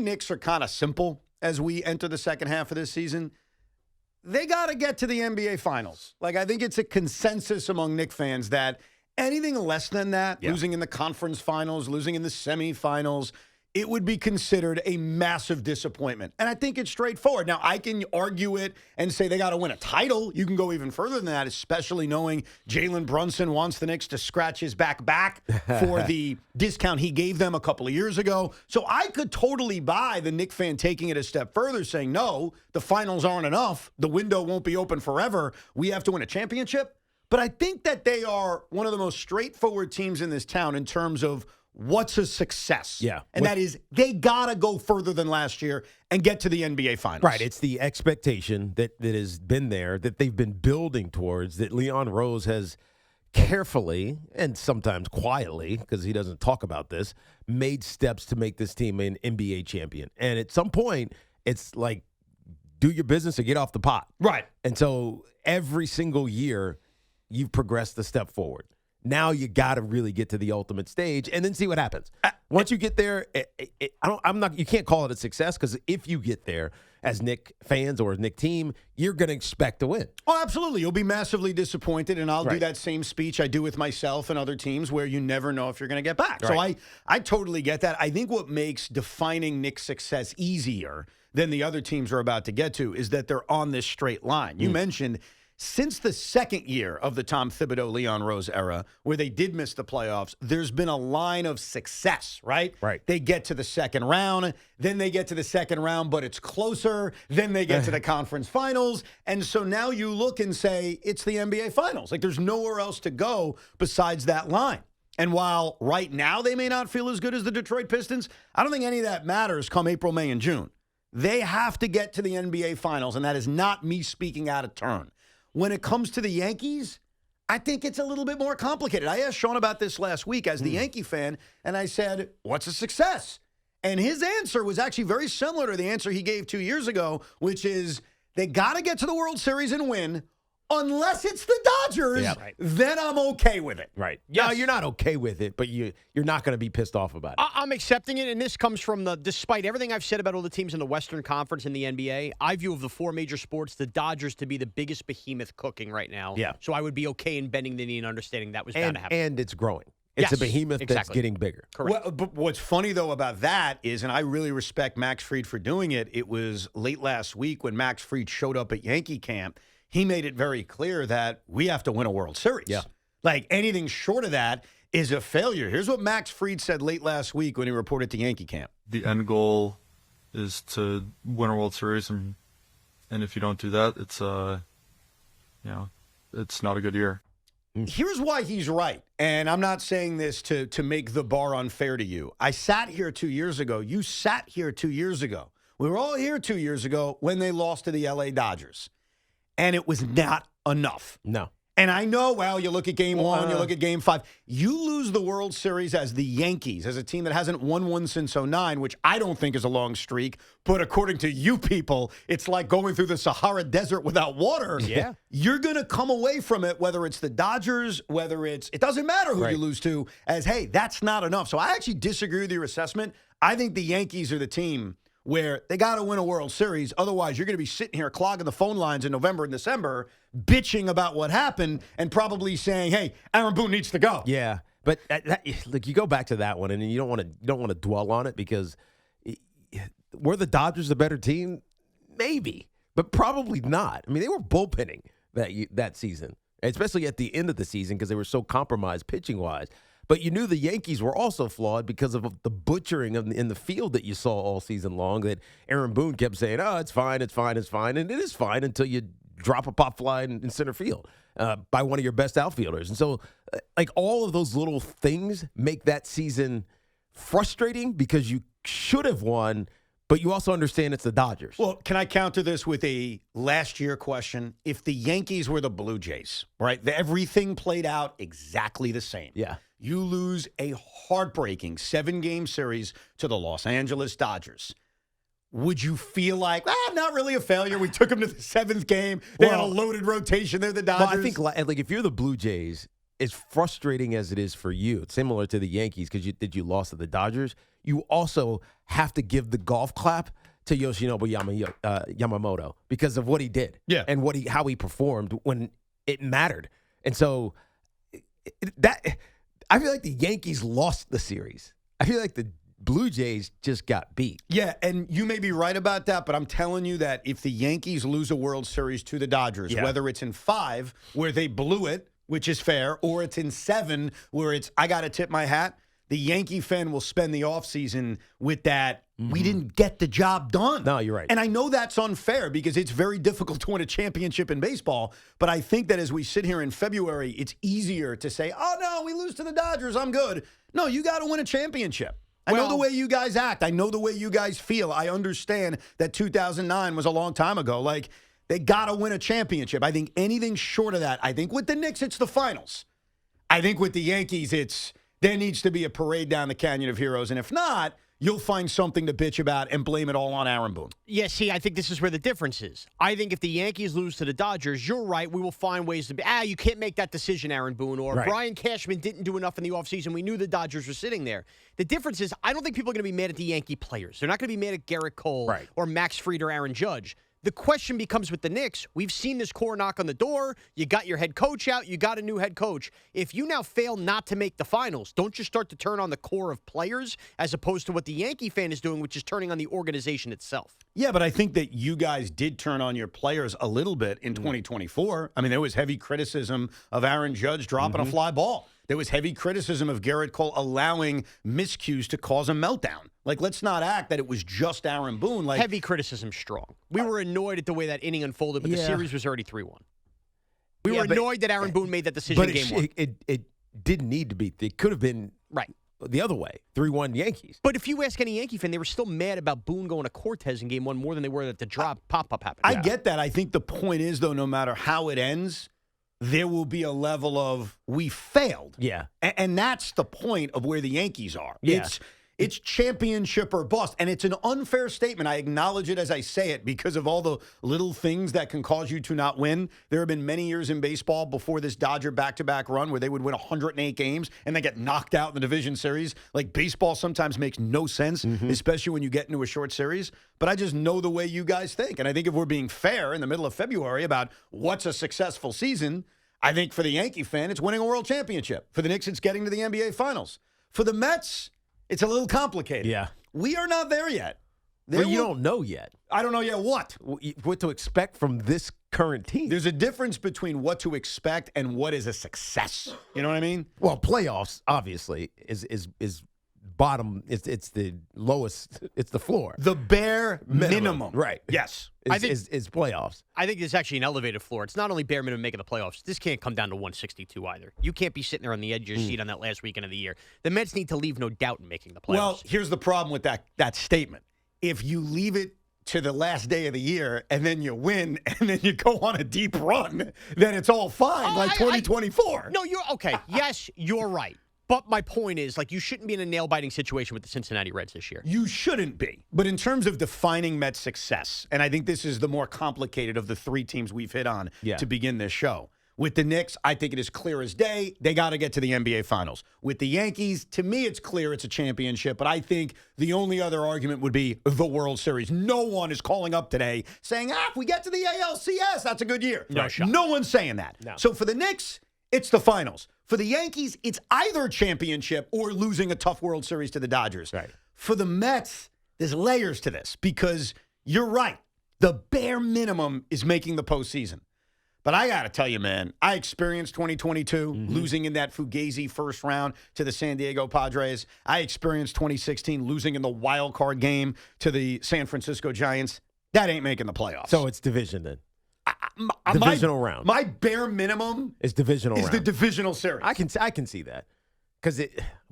Knicks are kind of simple as we enter the second half of this season. They got to get to the NBA Finals. Like, I think it's a consensus among Knicks fans that anything less than that, losing in the conference finals, losing in the semifinals, it would be considered a massive disappointment. And I think it's straightforward. Now, I can argue it and say they got to win a title. You can go even further than that, especially knowing Jalen Brunson wants the Knicks to scratch his back for the discount he gave them a couple of years ago. So I could totally buy the Knicks fan taking it a step further, saying, no, the finals aren't enough. The window won't be open forever. We have to win a championship. But I think that they are one of the most straightforward teams in this town in terms of what's a success? Yeah. And that is they got to go further than last year and get to the NBA Finals. Right. It's the expectation that has been there, that they've been building towards, that Leon Rose has carefully and sometimes quietly, because he doesn't talk about this, made steps to make this team an NBA champion. And at some point, it's like, do your business or get off the pot. Right. And so every single year, you've progressed a step forward. Now you got to really get to the ultimate stage and then see what happens. Once you get there, you can't call it a success, because if you get there as Knick fans or as Knick team, you're going to expect to win. Oh, absolutely. You'll be massively disappointed, and I'll do that same speech I do with myself and other teams where you never know if you're going to get back. Right. So I totally get that. I think what makes defining Knick's success easier than the other teams are about to get to is that they're on this straight line. You mentioned since the second year of the Tom Thibodeau, Leon Rose era, where they did miss the playoffs, there's been a line of success, right? Right. They get to the second round, then they get to the second round, but it's closer. Then they get to the conference finals. And so now you look and say, it's the NBA Finals. Like, there's nowhere else to go besides that line. And while right now they may not feel as good as the Detroit Pistons, I don't think any of that matters come April, May, and June. They have to get to the NBA Finals, and that is not me speaking out of turn. When it comes to the Yankees, I think it's a little bit more complicated. I asked Sean about this last week as the Yankee fan, and I said, what's a success? And his answer was actually very similar to the answer he gave 2 years ago, which is they got to get to the World Series and win. Unless it's the Dodgers, then I'm okay with it. Right. Yes. No, you're not okay with it, but you're not going to be pissed off about it. I'm accepting it, and this comes from despite everything I've said about all the teams in the Western Conference in the NBA, I view of the four major sports, the Dodgers to be the biggest behemoth cooking right now. Yeah. So I would be okay in bending the knee and understanding that was bound to happen. And it's growing. It's a behemoth that's getting bigger. Correct. Well, but what's funny, though, about that is, and I really respect Max Fried for doing it, it was late last week when Max Fried showed up at Yankee camp. He made it very clear that we have to win a World Series. Yeah. Like, anything short of that is a failure. Here's what Max Fried said late last week when he reported to Yankee camp. The end goal is to win a World Series, and if you don't do that, it's not a good year. Here's why he's right, and I'm not saying this to make the bar unfair to you. I sat here 2 years ago. You sat here 2 years ago. We were all here 2 years ago when they lost to the L.A. Dodgers. And it was not enough. No. And I know, well, you look at game one, you look at game five. You lose the World Series as the Yankees, as a team that hasn't won one since '09, which I don't think is a long streak. But according to you people, it's like going through the Sahara Desert without water. Yeah. You're going to come away from it, whether it's the Dodgers, whether it doesn't matter who you lose to, as, hey, that's not enough. So I actually disagree with your assessment. I think the Yankees are the team where they got to win a World Series. Otherwise, you're going to be sitting here clogging the phone lines in November and December, bitching about what happened and probably saying, hey, Aaron Boone needs to go. Yeah, but look, you go back to that one, and you don't want to dwell on it, because were the Dodgers a better team? Maybe, but probably not. I mean, they were bullpenning that season, especially at the end of the season, because they were so compromised pitching-wise. But you knew the Yankees were also flawed because of the butchering in the field that you saw all season long, that Aaron Boone kept saying, oh, it's fine, it's fine, it's fine. And it is fine until you drop a pop fly in center field by one of your best outfielders. And so, like, all of those little things make that season frustrating, because you should have won, but you also understand it's the Dodgers. Well, can I counter this with a last year question? If the Yankees were the Blue Jays, right, everything played out exactly the same. Yeah. You lose a heartbreaking 7-game series to the Los Angeles Dodgers. Would you feel like, not really a failure? We took them to the 7th game. They had a loaded rotation. They're the Dodgers. Well, I think, like, if you're the Blue Jays, as frustrating as it is for you, it's similar to the Yankees because you lost to the Dodgers. You also have to give the golf clap to Yoshinobu Yamamoto because of what he did, and how he performed when it mattered. And so I feel like the Yankees lost the series. I feel like the Blue Jays just got beat. Yeah, and you may be right about that, but I'm telling you that if the Yankees lose a World Series to the Dodgers, whether it's in 5 where they blew it, which is fair, or it's in 7 where it's I got to tip my hat, the Yankee fan will spend the offseason with that, we didn't get the job done. No, you're right. And I know that's unfair because it's very difficult to win a championship in baseball, but I think that as we sit here in February, it's easier to say, oh, no, we lose to the Dodgers, I'm good. No, you got to win a championship. I know the way you guys act. I know the way you guys feel. I understand that 2009 was a long time ago. Like, they got to win a championship. I think anything short of that, I think with the Knicks, it's the finals. I think with the Yankees, there needs to be a parade down the Canyon of Heroes. And if not, you'll find something to bitch about and blame it all on Aaron Boone. Yeah, see, I think this is where the difference is. I think if the Yankees lose to the Dodgers, you're right, we will find ways to be, you can't make that decision, Aaron Boone, or Brian Cashman didn't do enough in the offseason. We knew the Dodgers were sitting there. The difference is I don't think people are going to be mad at the Yankee players. They're not going to be mad at Garrett Cole or Max Fried or Aaron Judge. The question becomes with the Knicks, we've seen this core knock on the door. You got your head coach out. You got a new head coach. If you now fail not to make the finals, don't you start to turn on the core of players as opposed to what the Yankee fan is doing, which is turning on the organization itself? Yeah, but I think that you guys did turn on your players a little bit in 2024. I mean, there was heavy criticism of Aaron Judge dropping a fly ball. There was heavy criticism of Garrett Cole allowing miscues to cause a meltdown. Like, let's not act that it was just Aaron Boone. Like, heavy criticism strong. We were annoyed at the way that inning unfolded, but the series was already 3-1. We were annoyed that Aaron Boone made that decision in game 1. It didn't need to be. It could have been the other way, 3-1 Yankees. But if you ask any Yankee fan, they were still mad about Boone going to Cortez in game 1 more than they were that the pop-up happened. I get that. I think the point is, though, no matter how it ends, there will be a level of we failed. Yeah. And that's the point of where the Yankees are. Yeah. It's championship or bust. And it's an unfair statement. I acknowledge it as I say it because of all the little things that can cause you to not win. There have been many years in baseball before this Dodger back-to-back run where they would win 108 games and then get knocked out in the division series. Like, baseball sometimes makes no sense, especially when you get into a short series. But I just know the way you guys think. And I think if we're being fair in the middle of February about what's a successful season, I think for the Yankee fan, it's winning a world championship. For the Knicks, it's getting to the NBA Finals. For the Mets, it's a little complicated. Yeah. We are not there yet. Well, you don't know yet. I don't know yet what. What to expect from this current team. There's a difference between what to expect and what is a success. You know what I mean? Well, playoffs, obviously, is bottom. It's the lowest. It's the floor. The bare minimum. Right. Yes. Is playoffs. I think it's actually an elevated floor. It's not only bare minimum making the playoffs. This can't come down to 162 either. You can't be sitting there on the edge of your seat on that last weekend of the year. The Mets need to leave no doubt in making the playoffs. Well, here's the problem with that statement. If you leave it to the last day of the year and then you win and then you go on a deep run, then it's all fine, like 2024. No, you're okay. Yes, you're right. But my point is, like, you shouldn't be in a nail-biting situation with the Cincinnati Reds this year. You shouldn't be. But in terms of defining Mets success, and I think this is the more complicated of the 3 teams we've hit on to begin this show. With the Knicks, I think it is clear as day. They got to get to the NBA Finals. With the Yankees, to me, it's clear it's a championship. But I think the only other argument would be the World Series. No one is calling up today saying, if we get to the ALCS, that's a good year. No shot. No one's saying that. No. So for the Knicks, it's the finals. For the Yankees, it's either championship or losing a tough World Series to the Dodgers. Right. For the Mets, there's layers to this because you're right. The bare minimum is making the postseason. But I got to tell you, man, I experienced 2022 losing in that Fugazi first round to the San Diego Padres. I experienced 2016 losing in the wild card game to the San Francisco Giants. That ain't making the playoffs. So it's division then. Divisional round. My bare minimum is divisional is round. the divisional series. I can see that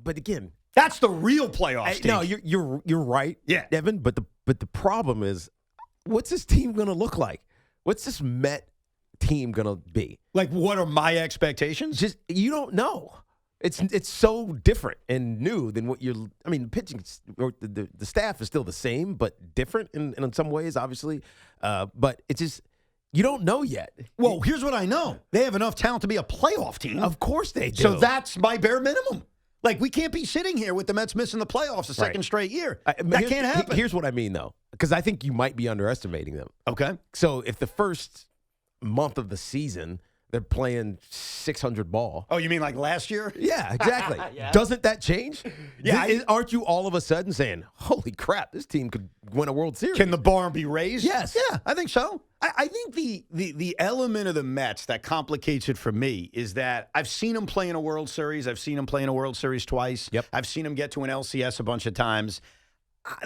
but again, that's the real playoffs. No, you're right, Evan. But the problem is, what's this team going to look like? What's this Met team going to be? Like, what are my expectations? Just you don't know. It's so different and new than what you're. I mean, the pitching, or the staff is still the same, but different in some ways, obviously. But it's just You don't know yet. Well, here's what I know. They have enough talent to be a playoff team. Of course they do. So that's my bare minimum. Like, we can't be sitting here with the Mets missing the playoffs a second straight year. That can't happen. Here's what I mean, though, because I think you might be underestimating them. Okay. So if the first month of the season they're playing 600 ball. Oh, you mean like last year? Yeah, exactly. Yeah. Doesn't that change? Yeah. Aren't you all of a sudden saying, holy crap, this team could win a World Series? Can the bar be raised? Yes. Yeah, I think so. I think the element of the Mets that complicates it for me is that I've seen them play in a World Series. I've seen them play in a World Series twice. Yep. I've seen them get to an LCS a bunch of times.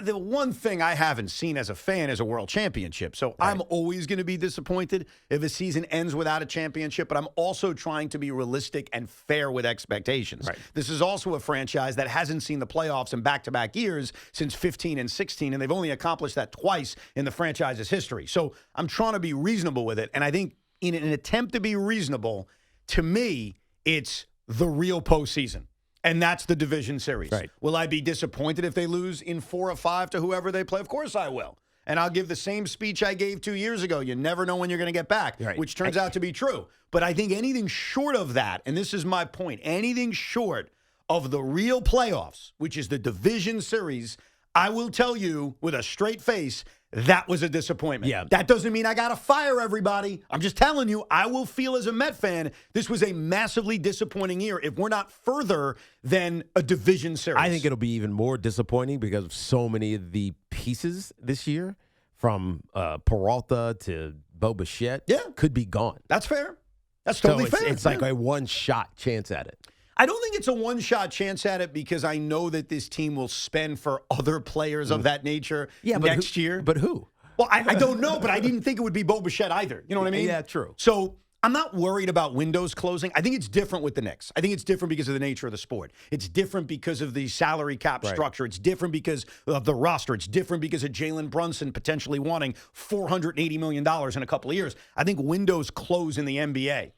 The one thing I haven't seen as a fan is a world championship. So I'm always going to be disappointed if a season ends without a championship, but I'm also trying to be realistic and fair with expectations. Right. This is also a franchise that hasn't seen the playoffs in back-to-back years since 15 and 16, and they've only accomplished that twice in the franchise's history. So I'm trying to be reasonable with it, and I think in an attempt to be reasonable, to me, it's the real postseason. And that's the division series. Right. Will I be disappointed if they lose in 4 or 5 to whoever they play? Of course I will. And I'll give the same speech I gave 2 years ago. You never know when you're going to get back, which turns out to be true. But I think anything short of that, and this is my point, anything short of the real playoffs, which is the division series, I will tell you with a straight face, that was a disappointment. Yeah. That doesn't mean I got to fire everybody. I'm just telling you, I will feel as a Met fan, this was a massively disappointing year if we're not further than a division series. I think it'll be even more disappointing because of so many of the pieces this year, from Peralta to Bo Bichette, could be gone. That's fair. That's totally fair. It's like a one-shot chance at it. I don't think it's a one-shot chance at it because I know that this team will spend for other players of that nature next year. But who? Well, I don't know, but I didn't think it would be Bo Bichette either. You know what I mean? Yeah, true. So I'm not worried about windows closing. I think it's different with the Knicks. I think it's different because of the nature of the sport. It's different because of the salary cap structure. It's different because of the roster. It's different because of Jalen Brunson potentially wanting $480 million in a couple of years. I think windows close in the NBA.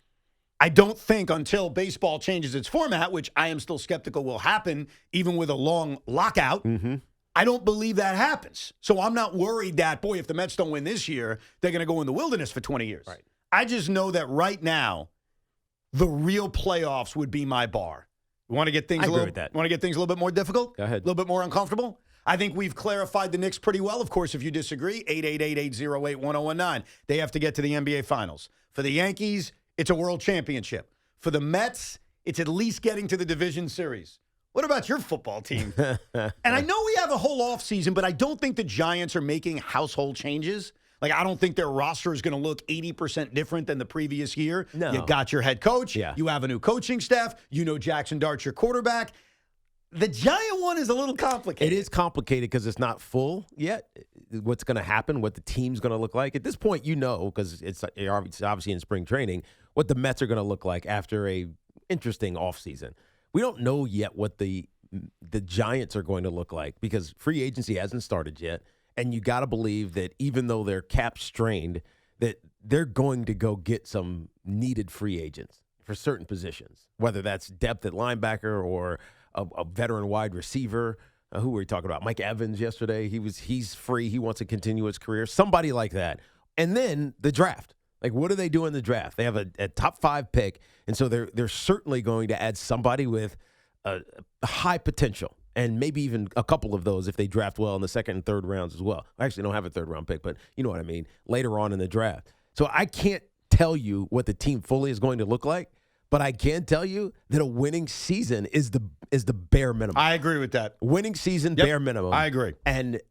I don't think until baseball changes its format, which I am still skeptical will happen, even with a long lockout, I don't believe that happens. So I'm not worried that, boy, if the Mets don't win this year, they're going to go in the wilderness for 20 years. Right. I just know that right now, the real playoffs would be my bar. You want to get things with that. Want to get things a little bit more difficult? Go ahead. A little bit more uncomfortable? I think we've clarified the Knicks pretty well. Of course, if you disagree, 888-808-1019. They have to get to the NBA Finals. For the Yankees, it's a world championship. For the Mets, it's at least getting to the division series. What about your football team? And I know we have a whole offseason, but I don't think the Giants are making household changes. Like, I don't think their roster is going to look 80% different than the previous year. No. You got your head coach. Yeah. You have a new coaching staff. You know Jackson Dart's your quarterback. The Giant one is a little complicated. It is complicated because it's not full yet. What's going to happen, what the team's going to look like. At this point, you know, because it's obviously in spring training, what the Mets are going to look like after a interesting offseason. We don't know yet what the Giants are going to look like because free agency hasn't started yet. And you got to believe that even though they're cap strained, that they're going to go get some needed free agents for certain positions, whether that's depth at linebacker or a veteran wide receiver. Who were we talking about? Mike Evans yesterday. He's free. He wants to continue his career. Somebody like that. And then the draft. Like, what do they do in the draft? They have a top 5 pick, and so they're certainly going to add somebody with a high potential, and maybe even a couple of those if they draft well in the second and third rounds as well. I actually don't have a third-round pick, but you know what I mean, later on in the draft. So I can't tell you what the team fully is going to look like, but I can tell you that a winning season is the bare minimum. I agree with that. Winning season, bare minimum. I agree. And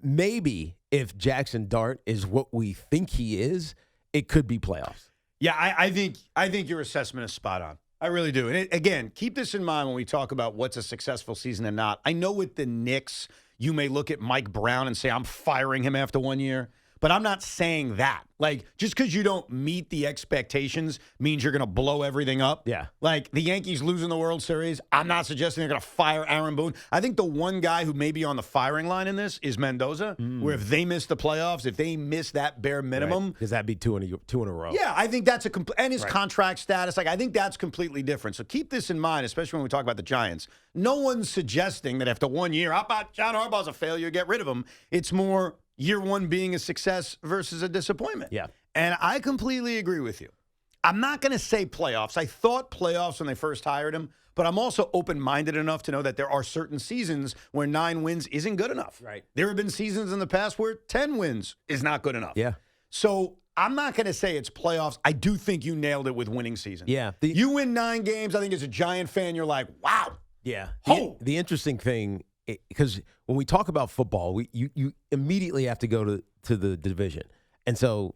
maybe if Jackson Dart is what we think he is, it could be playoffs. Yeah, I think your assessment is spot on. I really do. And again, keep this in mind when we talk about what's a successful season and not. I know with the Knicks, you may look at Mike Brown and say, I'm firing him after 1 year. But I'm not saying that. Like, just because you don't meet the expectations means you're going to blow everything up. Yeah. Like, the Yankees losing the World Series, I'm not suggesting they're going to fire Aaron Boone. I think the one guy who may be on the firing line in this is Mendoza, where if they miss the playoffs, if they miss that bare minimum. Because that'd be two in a row. Yeah, I think that's and his contract status, like, I think that's completely different. So keep this in mind, especially when we talk about the Giants. No one's suggesting that after 1 year, how about John Harbaugh's a failure, get rid of him. It's more year one being a success versus a disappointment. Yeah. And I completely agree with you. I'm not going to say playoffs. I thought playoffs when they first hired him, but I'm also open-minded enough to know that there are certain seasons where 9 wins isn't good enough. Right. There have been seasons in the past where 10 wins is not good enough. Yeah. So I'm not going to say it's playoffs. I do think you nailed it with winning season. Yeah. You win 9 games, I think as a Giant fan, you're like, wow. Yeah. Oh. The interesting thing, because when we talk about football, you immediately have to go to the division. And so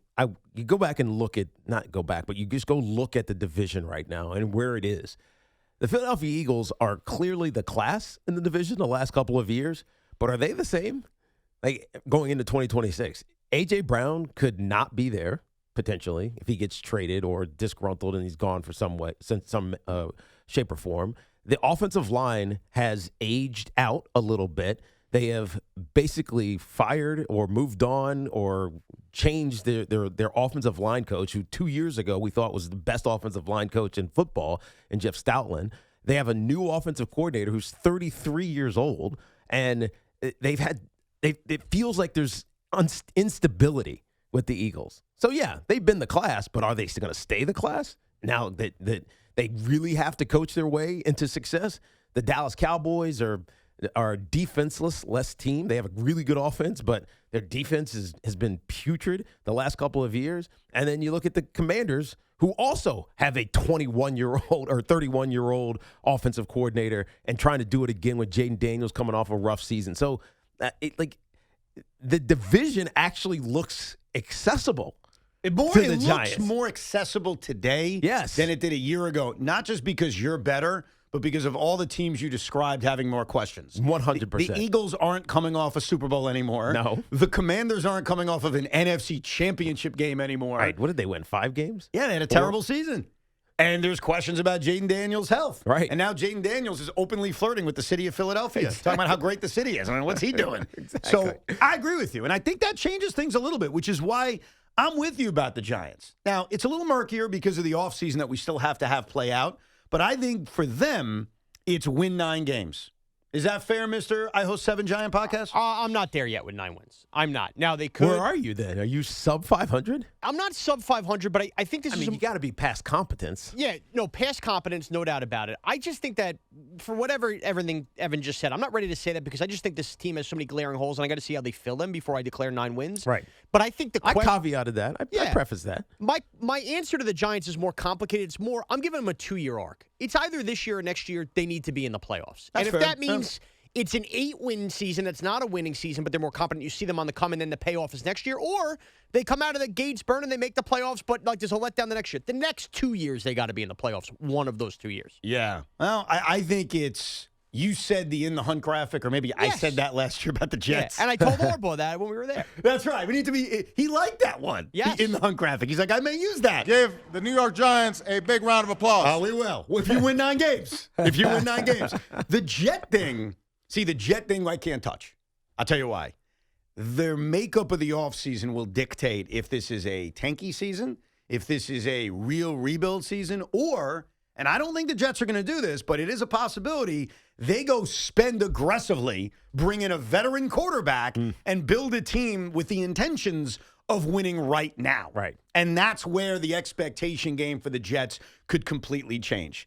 you go back and look at, not go back, but you just go look at the division right now and where it is. The Philadelphia Eagles are clearly the class in the division the last couple of years, but are they the same? Like going into 2026, A.J. Brown could not be there potentially if he gets traded or disgruntled and he's gone for some shape or form. The offensive line has aged out a little bit. They have basically fired or moved on or changed their offensive line coach, who 2 years ago we thought was the best offensive line coach in football, and Jeff Stoutland. They have a new offensive coordinator who's 33 years old, and it feels like there's instability with the Eagles. So, yeah, they've been the class, but are they still going to stay the class now that they really have to coach their way into success? The Dallas Cowboys are a defenseless team. They have a really good offense, but their defense has been putrid the last couple of years. And then you look at the Commanders, who also have a 21-year-old or 31-year-old offensive coordinator and trying to do it again with Jaden Daniels coming off a rough season. So, the division actually looks accessible. It looks more accessible today than it did a year ago, not just because you're better, but because of all the teams you described having more questions. 100%. The Eagles aren't coming off a Super Bowl anymore. No. The Commanders aren't coming off of an NFC championship game anymore. Right. What did they win, 5 games? Yeah, they had a terrible season. And there's questions about Jaden Daniels' health. Right. And now Jaden Daniels is openly flirting with the city of Philadelphia, talking about how great the city is. I mean, what's he doing? Exactly. So I agree with you. And I think that changes things a little bit, which is why I'm with you about the Giants. Now, it's a little murkier because of the offseason that we still have to have play out. But I think for them, it's win 9 games. Is that fair, Mr. I Host 7 Giant Podcast? I'm not there yet with 9 wins. I'm not. Now, they could. Where are you then? Are you sub 500? I'm not sub 500, but I think this is. You got to be past competence. Yeah, no, past competence, no doubt about it. I just think that for everything Evan just said, I'm not ready to say that because I just think this team has so many glaring holes, and I got to see how they fill them before I declare 9 wins. Right. But I think I caveated that. I preface that. My answer to the Giants is more complicated. It's more, I'm giving them a 2-year arc. It's either this year or next year they need to be in the playoffs. That's and if fair. that means it's an 8-win season, that's not a winning season, but they're more competent, you see them on the come, and then the payoff is next year, or they come out of the gates burning, they make the playoffs, but there's a letdown the next year. The next 2 years they got to be in the playoffs, one of those 2 years. Yeah. Well, I think it's, you said the in the hunt graphic, or maybe I said that last year about the Jets. Yeah, and I told Orbo that when we were there. That's right. We need to be, he liked that one. Yes. The in the hunt graphic. He's like, I may use that. Give the New York Giants a big round of applause. Oh, we will. If you win 9 games. If you win 9 games. The Jet thing, the Jet thing I can't touch. I'll tell you why. Their makeup of the offseason will dictate if this is a tanky season, if this is a real rebuild season, or, and I don't think the Jets are going to do this, but it is a possibility, they go spend aggressively, bring in a veteran quarterback, and build a team with the intentions of winning right now. Right. And that's where the expectation game for the Jets could completely change.